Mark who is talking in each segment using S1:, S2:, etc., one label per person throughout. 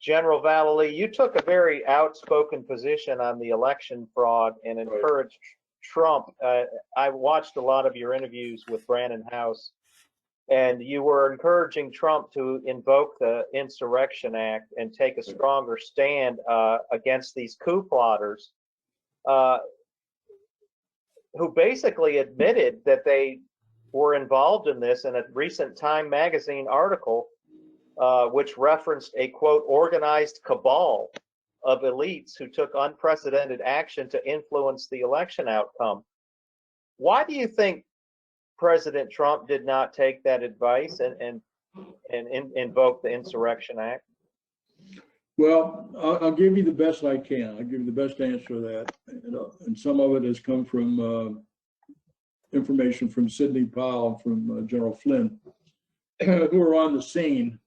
S1: General Vallely, you took a very outspoken position on the election fraud and encouraged Trump. I watched a lot of your interviews with Brannon House, and you were encouraging Trump to invoke the Insurrection Act and take a stronger stand against these coup plotters, who basically admitted that they were involved in this in a recent Time magazine article, which referenced a, quote, organized cabal of elites who took unprecedented action to influence the election outcome. Why do you think President Trump did not take that advice and invoke the Insurrection Act?
S2: Well, I'll give you the best I can. I'll give you the best answer to that. And some of it has come from information from Sidney Powell, from General Flynn, who were on the scene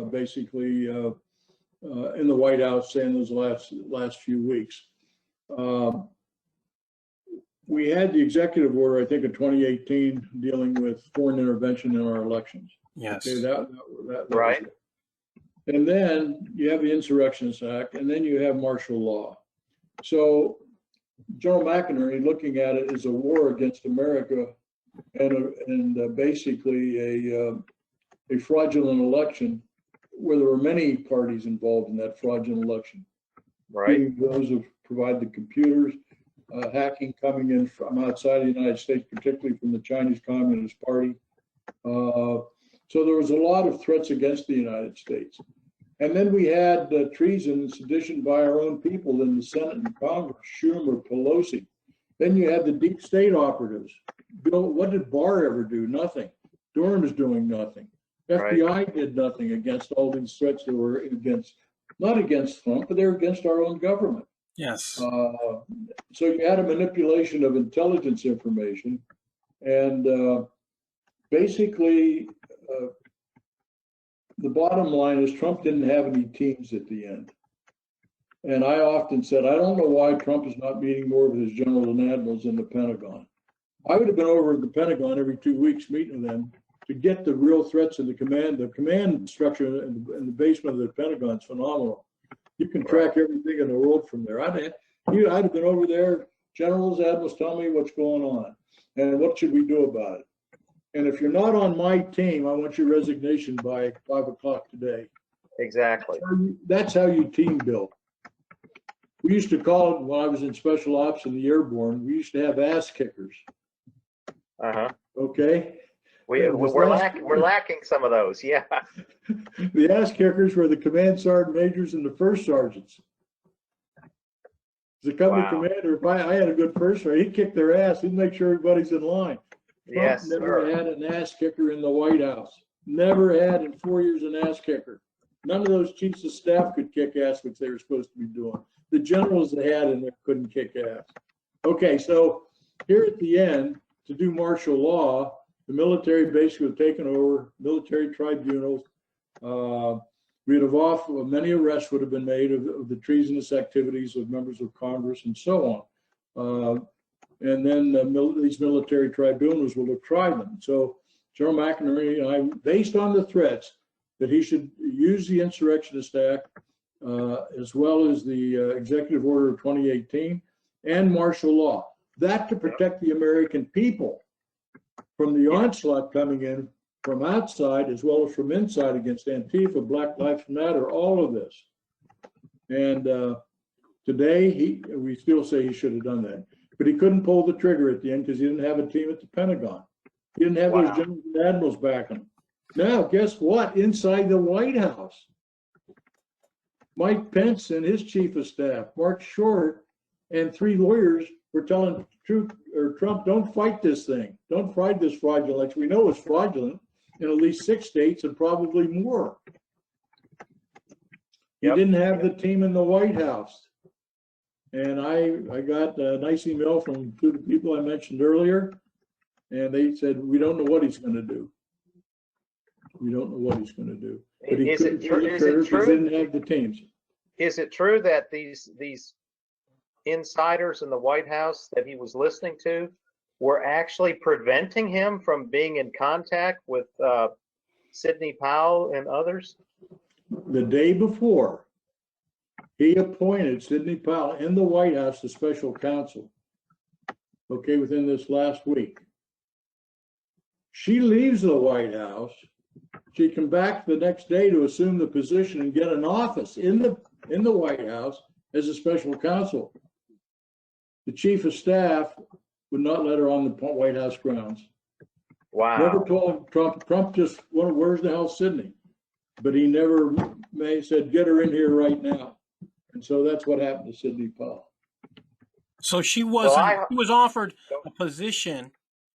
S2: basically in the White House in those last few weeks. We had the executive order, I think, in 2018 dealing with foreign intervention in our elections.
S3: Yes.
S2: Okay, that
S1: Right.
S2: And then you have the Insurrections Act, and then you have martial law. So General McInerney, looking at it as a war against America and basically a fraudulent election, where there were many parties involved in that fraudulent election.
S1: Right.
S2: Those who provide the computers, hacking coming in from outside the United States, particularly from the Chinese Communist Party. So there was a lot of threats against the United States. And then we had treason and sedition by our own people in the Senate and Congress, Schumer, Pelosi. Then you had the deep state operatives. Bill, what did Barr ever do? Nothing. Durham's doing nothing. FBI did nothing against all these threats that were against, not against Trump, but they were against our own government.
S3: Yes.
S2: So you had a manipulation of intelligence information, and basically the bottom line is Trump didn't have any teams at the end. And I often said, I don't know why Trump is not meeting more with his generals and admirals in the Pentagon. I would have been over at the Pentagon every 2 weeks meeting with them to get the real threats of the command structure in the basement of the Pentagon is phenomenal. You can track everything in the world from there. I'd have been over there, generals, admirals, tell me what's going on and what should we do about it. And if you're not on my team, I want your resignation by 5 o'clock today.
S1: Exactly.
S2: That's how you team build. We used to call it, when I was in special ops in the airborne, we used to have ass kickers. Okay.
S1: We're lacking some of those, yeah.
S2: The ass kickers were the command sergeant majors and the first sergeants. The company commander, if I had a good first sergeant, he'd kick their ass. He'd make sure everybody's in line. Trump never had an ass kicker in the White House. Never had in 4 years an ass kicker. None of those chiefs of staff could kick ass, which they were supposed to be doing. The generals they had in there couldn't kick ass. Okay, so here at the end, to do martial law, the military basically have taken over, military tribunals. We'd have many arrests would have been made of the treasonous activities of members of Congress and so on. And then these military tribunals will have tried them. So General McInerney and I, based on the threats that he should use the Insurrectionist Act, as well as the Executive Order of 2018 and martial law, that to protect the American people from the onslaught coming in from outside as well as from inside against Antifa, Black Lives Matter, all of this. And today, we still say he should have done that. But he couldn't pull the trigger at the end because he didn't have a team at the Pentagon. He didn't have those generals and admirals backing him. Now, guess what? Inside the White House, Mike Pence and his chief of staff, Mark Short, and 3 lawyers were telling Trump, don't fight this thing. Don't fight this fraudulent election. We know it's fraudulent in at least 6 states and probably more. He didn't have the team in the White House. And I got a nice email from 2 of the people I mentioned earlier, and they said, we don't know what he's going to do. We don't know what he's going to do. But he didn't have the teams.
S1: Is it true that these insiders in the White House that he was listening to were actually preventing him from being in contact with Sidney Powell and others?
S2: The day before, He appointed Sidney Powell in the White House to special counsel, okay, within this last week. She leaves the White House. She come back the next day to assume the position and get an office in the White House as a special counsel. The chief of staff would not let her on the White House grounds.
S1: Wow.
S2: Never told Trump. Trump just, well, where's the hell Sidney? But he never said, get her in here right now. And so that's what happened to Sidney Powell.
S3: So she wasn't. She was offered a position,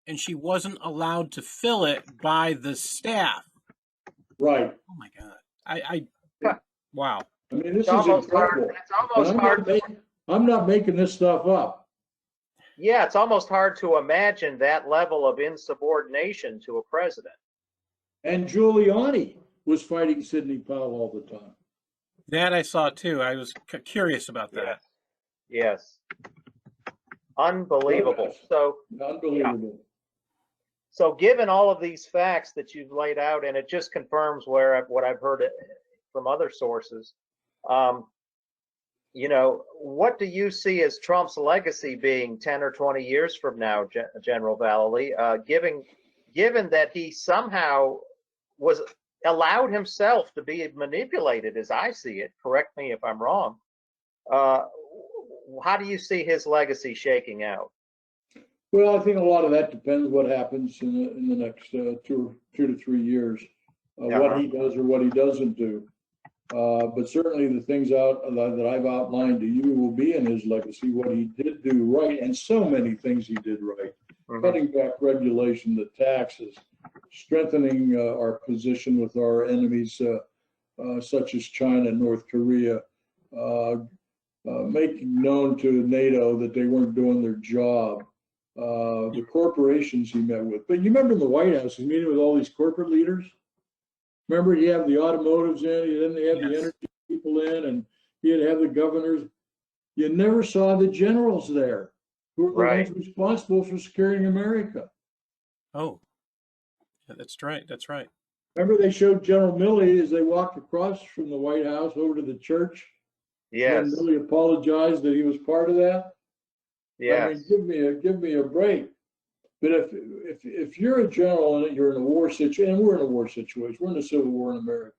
S3: and she wasn't allowed to fill it by the staff.
S2: Right.
S3: Oh my God! Wow.
S2: I mean, this is incredible.
S1: It's almost hard.
S2: I'm not making this stuff up.
S1: Yeah, it's almost hard to imagine that level of insubordination to a president.
S2: And Giuliani was fighting Sidney Powell all the time.
S3: That I saw too. I was curious about that.
S1: Yes. Unbelievable.
S2: Yes.
S1: So
S2: unbelievable.
S1: Yeah. So given all of these facts that you've laid out, and it just confirms what I've heard from other sources, you know, what do you see as Trump's legacy being 10 or 20 years from now, General Vallely, given that he somehow was allowed himself to be manipulated, as I see it? Correct me if I'm wrong. How do you see his legacy shaking out?
S2: Well, I think a lot of that depends what happens in the next 2 to 3 years, what he does or what he doesn't do. But certainly the things that I've outlined to you will be in his legacy, what he did do right, and so many things he did right. Cutting back regulation, the taxes, strengthening our position with our enemies such as China and North Korea, making known to NATO that they weren't doing their job, the corporations he met with. But you remember in the White House, he's meeting with all these corporate leaders. Remember, he had the automotives in, then they had the energy people in, and he had to have the governors. You never saw the generals there, who were the ones responsible for securing America.
S3: Oh, yeah, that's right. That's right.
S2: Remember, they showed General Milley as they walked across from the White House over to the church.
S1: Yes.
S2: And Milley apologized that he was part of that.
S1: Yes.
S2: I mean, give me a break. But if you're a general and you're in a war situation, and we're in a war situation, we're in a civil war in America,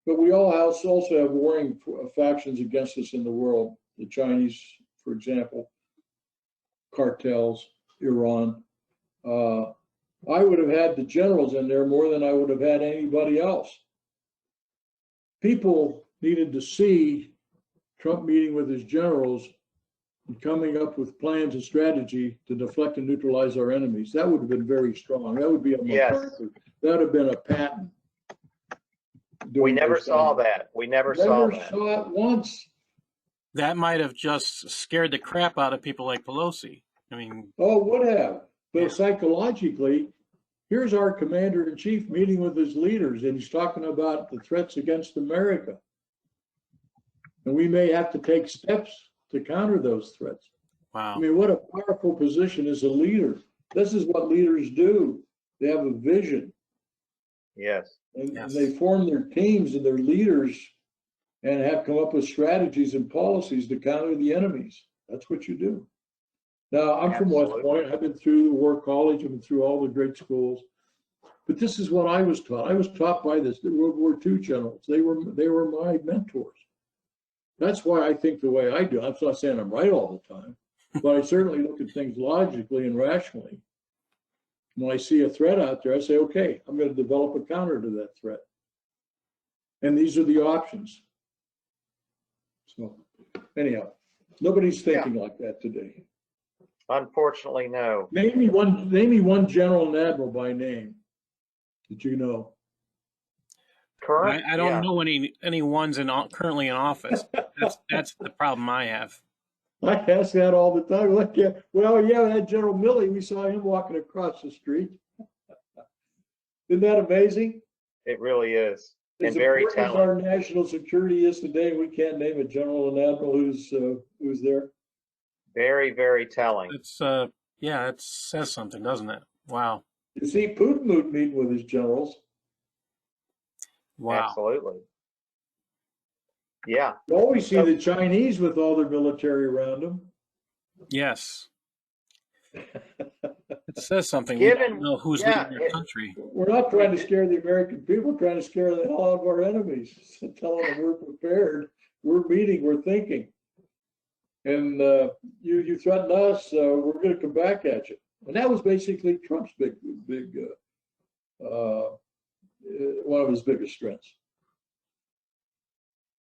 S2: but we all also have warring factions against us in the world. The Chinese, for example, cartels, Iran. I would have had the generals in there more than I would have had anybody else. People needed to see Trump meeting with his generals and coming up with plans and strategy to deflect and neutralize our enemies. That would have been very strong. That would be a MacArthur. That would have been a Patton.
S1: We never saw that. We never saw that.
S2: Saw it once.
S3: That might have just scared the crap out of people like Pelosi. I mean,
S2: would have. But psychologically, here's our commander-in-chief meeting with his leaders, and he's talking about the threats against America. And we may have to take steps to counter those threats.
S3: Wow.
S2: I mean, what a powerful position as a leader. This is what leaders do. They have a vision.
S1: Yes.
S2: And they form their teams and their leaders and have come up with strategies and policies to counter the enemies. That's what you do. Now, I'm from West Point. I've been through the War College. I've been through all the great schools. But this is what I was taught. I was taught by the World War II generals. They were my mentors. That's why I think the way I do. I'm not saying I'm right all the time, but I certainly look at things logically and rationally. When I see a threat out there, I say, okay, I'm going to develop a counter to that threat. And these are the options. So anyhow, nobody's thinking like that today.
S1: Unfortunately, no.
S2: Name me one general and admiral by name that you know.
S1: Current?
S3: I don't know any ones currently in office. That's the problem I have.
S2: I ask that all the time. That General Milley, we saw him walking across the street. Isn't that amazing?
S1: It really is.
S2: As
S1: And very
S2: important as
S1: telling.
S2: our national security is today, we can't name a general and admiral who's there.
S1: Very, very telling.
S3: It's it says something, doesn't it? Wow.
S2: You see Putin meeting with his generals.
S3: Wow.
S1: Absolutely. Yeah.
S2: You always see the Chinese with all their military around them.
S3: Yes. It says something.
S1: Given,
S3: we don't know who's leading their country.
S2: We're not trying to scare the American people, we're trying to scare the hell out of our enemies, telling them we're prepared, we're meeting, we're thinking. And you threaten us, we're going to come back at you. And that was basically Trump's big one of his biggest strengths.